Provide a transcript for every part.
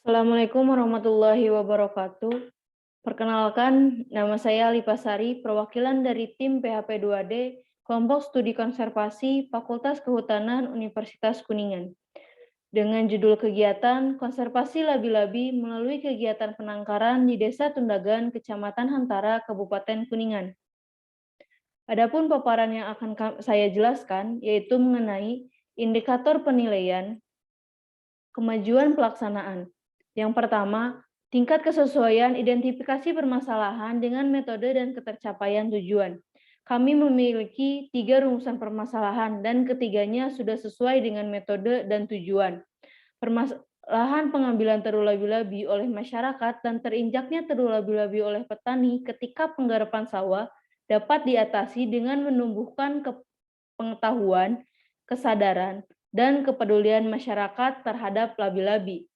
Assalamualaikum warahmatullahi wabarakatuh. Perkenalkan, nama saya Lipasari, perwakilan dari tim PHP 2D, Kelompok Studi Konservasi Fakultas Kehutanan Universitas Kuningan. Dengan judul kegiatan Konservasi Labi-Labi melalui kegiatan penangkaran di Desa Tundagan, Kecamatan Hantara, Kabupaten Kuningan. Adapun paparan yang akan saya jelaskan yaitu mengenai indikator penilaian kemajuan pelaksanaan. Yang pertama, tingkat kesesuaian identifikasi permasalahan dengan metode dan ketercapaian tujuan. Kami memiliki 3 rumusan permasalahan dan ketiganya sudah sesuai dengan metode dan tujuan. Permasalahan pengambilan teru labi-labi oleh masyarakat dan terinjaknya teru labi-labi oleh petani ketika penggarapan sawah dapat diatasi dengan menumbuhkan pengetahuan, kesadaran, dan kepedulian masyarakat terhadap labi-labi.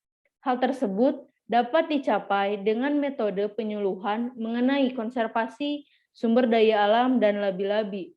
Hal tersebut dapat dicapai dengan metode penyuluhan mengenai konservasi sumber daya alam dan labi-labi.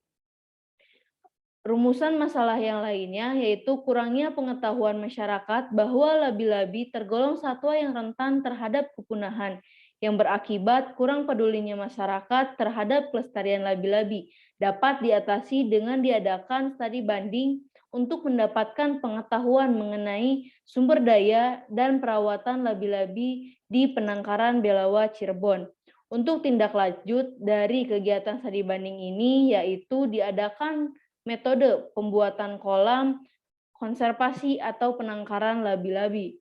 Rumusan masalah yang lainnya yaitu kurangnya pengetahuan masyarakat bahwa labi-labi tergolong satwa yang rentan terhadap kepunahan, yang berakibat kurang pedulinya masyarakat terhadap kelestarian labi-labi dapat diatasi dengan diadakan studi banding untuk mendapatkan pengetahuan mengenai sumber daya dan perawatan labi-labi di Penangkaran Belawa, Cirebon. Untuk tindak lanjut dari kegiatan studi banding ini yaitu diadakan metode pembuatan kolam konservasi atau penangkaran labi-labi.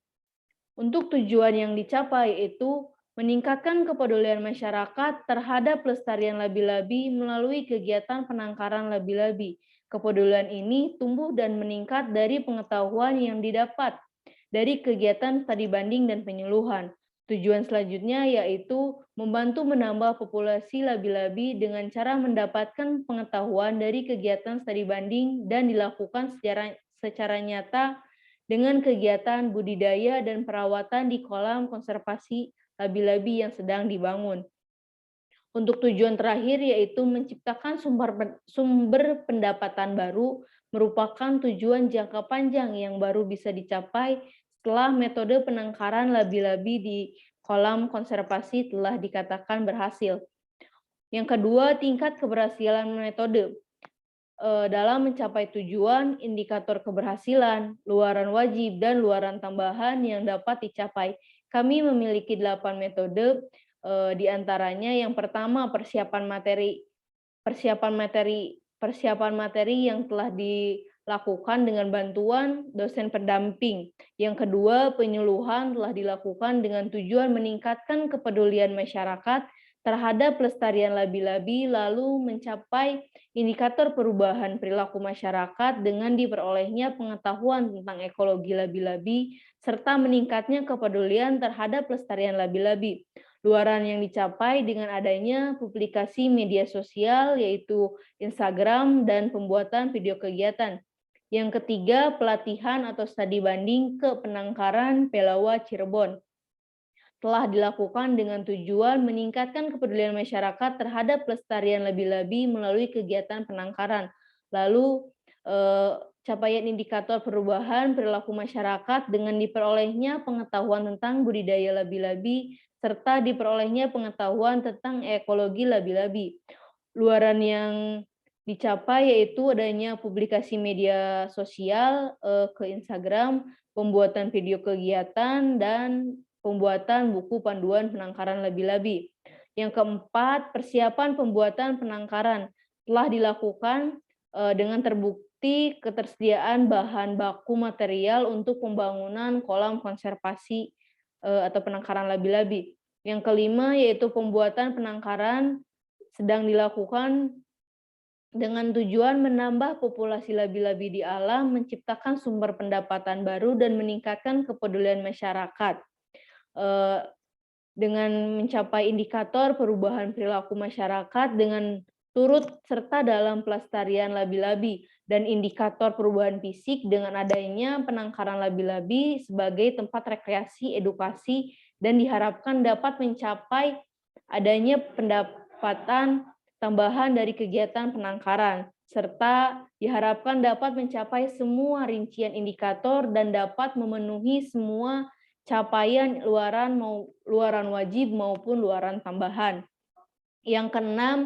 Untuk tujuan yang dicapai yaitu meningkatkan kepedulian masyarakat terhadap pelestarian labi-labi melalui kegiatan penangkaran labi-labi. Kepedulian ini tumbuh dan meningkat dari pengetahuan yang didapat dari kegiatan studi banding dan penyuluhan. Tujuan selanjutnya yaitu membantu menambah populasi labi-labi dengan cara mendapatkan pengetahuan dari kegiatan studi banding dan dilakukan secara nyata dengan kegiatan budidaya dan perawatan di kolam konservasi labi-labi yang sedang dibangun. Untuk tujuan terakhir yaitu menciptakan sumber pendapatan baru merupakan tujuan jangka panjang yang baru bisa dicapai setelah metode penangkaran labi-labi di kolam konservasi telah dikatakan berhasil. Yang kedua, tingkat keberhasilan metode. Dalam mencapai tujuan, indikator keberhasilan, luaran wajib, dan luaran tambahan yang dapat dicapai. Kami memiliki 8 metode, di antaranya yang pertama persiapan materi yang telah dilakukan dengan bantuan dosen pendamping. Yang kedua, penyuluhan telah dilakukan dengan tujuan meningkatkan kepedulian masyarakat terhadap pelestarian labi-labi, lalu mencapai indikator perubahan perilaku masyarakat dengan diperolehnya pengetahuan tentang ekologi labi-labi, serta meningkatnya kepedulian terhadap pelestarian labi-labi. Luaran yang dicapai dengan adanya publikasi media sosial yaitu Instagram dan pembuatan video kegiatan. Yang ketiga, pelatihan atau studi banding ke Penangkaran Belawa, Cirebon telah dilakukan dengan tujuan meningkatkan kepedulian masyarakat terhadap pelestarian labi-labi melalui kegiatan penangkaran. Lalu, capaian indikator perubahan perilaku masyarakat dengan diperolehnya pengetahuan tentang budidaya labi-labi serta diperolehnya pengetahuan tentang ekologi labi-labi. Luaran yang dicapai yaitu adanya publikasi media sosial ke Instagram, pembuatan video kegiatan, dan pembuatan buku panduan penangkaran labi-labi. Yang keempat, persiapan pembuatan penangkaran telah dilakukan dengan terbukti ketersediaan bahan baku material untuk pembangunan kolam konservasi atau penangkaran labi-labi. Yang kelima yaitu pembuatan penangkaran sedang dilakukan dengan tujuan menambah populasi labi-labi di alam, menciptakan sumber pendapatan baru, dan meningkatkan kepedulian masyarakat. Dengan mencapai indikator perubahan perilaku masyarakat dengan turut serta dalam pelestarian labi-labi dan indikator perubahan fisik dengan adanya penangkaran labi-labi sebagai tempat rekreasi, edukasi, dan diharapkan dapat mencapai adanya pendapatan tambahan dari kegiatan penangkaran, serta diharapkan dapat mencapai semua rincian indikator dan dapat memenuhi semua capaian luaran wajib maupun luaran tambahan. Yang keenam,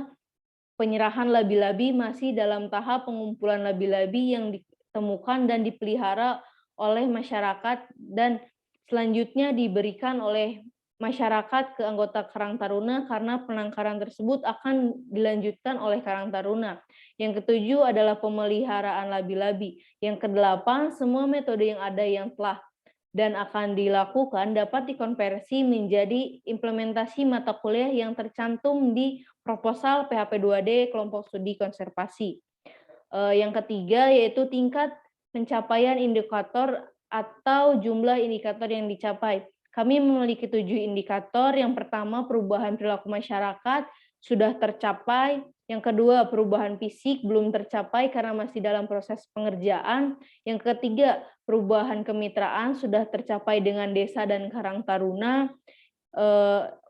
penyerahan labi-labi masih dalam tahap pengumpulan labi-labi yang ditemukan dan dipelihara oleh masyarakat dan selanjutnya diberikan oleh masyarakat ke anggota Karang Taruna karena penangkaran tersebut akan dilanjutkan oleh Karang Taruna. Yang ketujuh adalah pemeliharaan labi-labi. Yang kedelapan, semua metode yang ada yang telah dan akan dilakukan dapat dikonversi menjadi implementasi mata kuliah yang tercantum di proposal PHP 2D kelompok studi konservasi. Yang ketiga yaitu tingkat pencapaian indikator atau jumlah indikator yang dicapai. Kami memiliki 7 indikator. Yang pertama, perubahan perilaku masyarakat sudah tercapai. Yang kedua, perubahan fisik belum tercapai karena masih dalam proses pengerjaan. Yang ketiga, perubahan kemitraan sudah tercapai dengan desa dan Karang Taruna.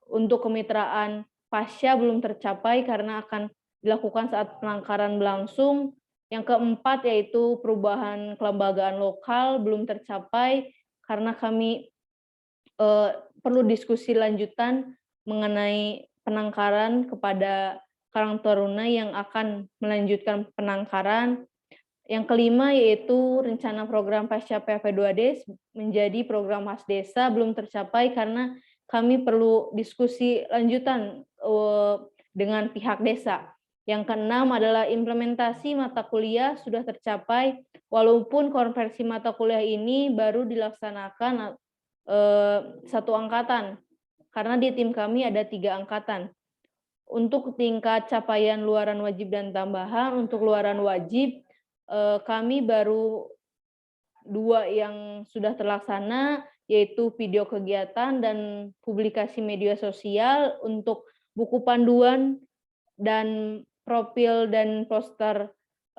Untuk kemitraan pasca belum tercapai karena akan dilakukan saat penangkaran berlangsung. Yang keempat yaitu perubahan kelembagaan lokal belum tercapai karena kami perlu diskusi lanjutan mengenai penangkaran kepada Karang Taruna yang akan melanjutkan penangkaran. Yang kelima yaitu rencana program pasca PHP 2D menjadi program khas desa belum tercapai karena kami perlu diskusi lanjutan dengan pihak desa. Yang keenam adalah implementasi mata kuliah sudah tercapai walaupun konversi mata kuliah ini baru dilaksanakan satu angkatan karena di tim kami ada 3 angkatan. Untuk tingkat capaian luaran wajib dan tambahan, untuk luaran wajib kami baru 2 yang sudah terlaksana, yaitu video kegiatan dan publikasi media sosial. Untuk buku panduan dan profil dan poster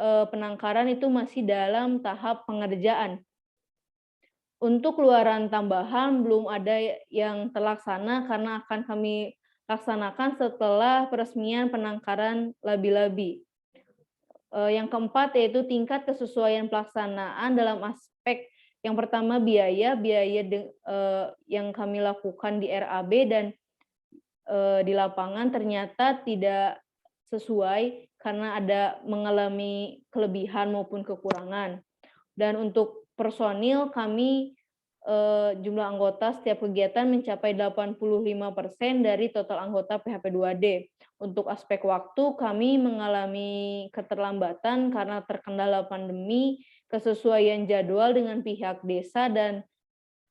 penangkaran itu masih dalam tahap pengerjaan. Untuk luaran tambahan belum ada yang terlaksana karena akan kami laksanakan setelah peresmian penangkaran labi-labi. Yang keempat yaitu tingkat kesesuaian pelaksanaan dalam aspek yang pertama biaya yang kami lakukan di RAB dan di lapangan ternyata tidak sesuai karena ada mengalami kelebihan maupun kekurangan. Dan untuk personil kami jumlah anggota setiap kegiatan mencapai 85% dari total anggota PHP 2D. Untuk aspek waktu, kami mengalami keterlambatan karena terkendala pandemi, kesesuaian jadwal dengan pihak desa, dan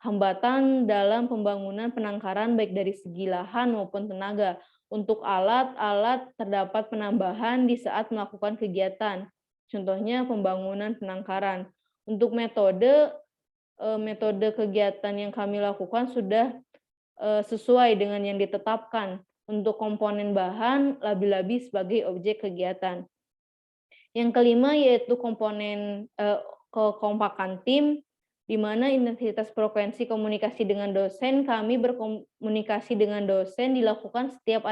hambatan dalam pembangunan penangkaran baik dari segi lahan maupun tenaga. Untuk alat terdapat penambahan di saat melakukan kegiatan. Contohnya pembangunan penangkaran. Untuk metode kegiatan yang kami lakukan sudah sesuai dengan yang ditetapkan untuk komponen bahan labi-labi sebagai objek kegiatan. Yang kelima yaitu komponen kekompakan tim, di mana intensitas frekuensi komunikasi dengan dosen, kami berkomunikasi dengan dosen dilakukan setiap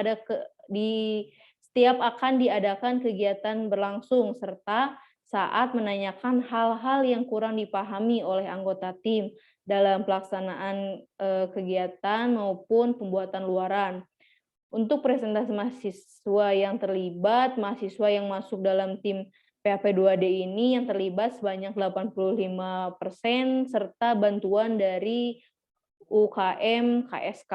akan diadakan kegiatan berlangsung, serta saat menanyakan hal-hal yang kurang dipahami oleh anggota tim dalam pelaksanaan kegiatan maupun pembuatan luaran. Untuk presentasi mahasiswa yang terlibat, mahasiswa yang masuk dalam tim PHP 2D ini yang terlibat sebanyak 85% serta bantuan dari UKM KSK.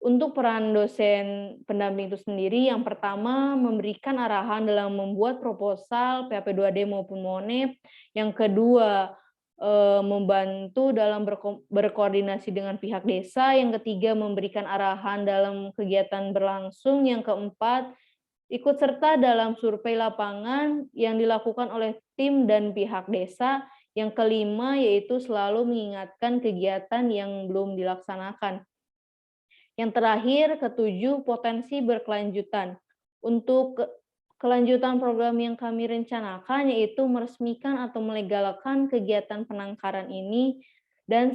Untuk peran dosen pendamping itu sendiri, yang pertama memberikan arahan dalam membuat proposal PHP 2D maupun MONEP. Yang kedua, membantu dalam berkoordinasi dengan pihak desa. Yang ketiga, memberikan arahan dalam kegiatan berlangsung. Yang keempat, ikut serta dalam survei lapangan yang dilakukan oleh tim dan pihak desa. Yang kelima, yaitu selalu mengingatkan kegiatan yang belum dilaksanakan. Yang terakhir, ketujuh, potensi berkelanjutan. Untuk kelanjutan program yang kami rencanakan yaitu meresmikan atau melegalkan kegiatan penangkaran ini dan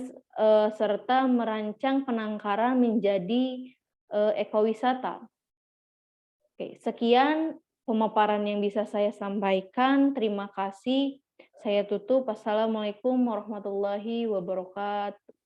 serta merancang penangkaran menjadi ekowisata. Oke, sekian pemaparan yang bisa saya sampaikan. Terima kasih. Saya tutup. Wassalamualaikum warahmatullahi wabarakatuh.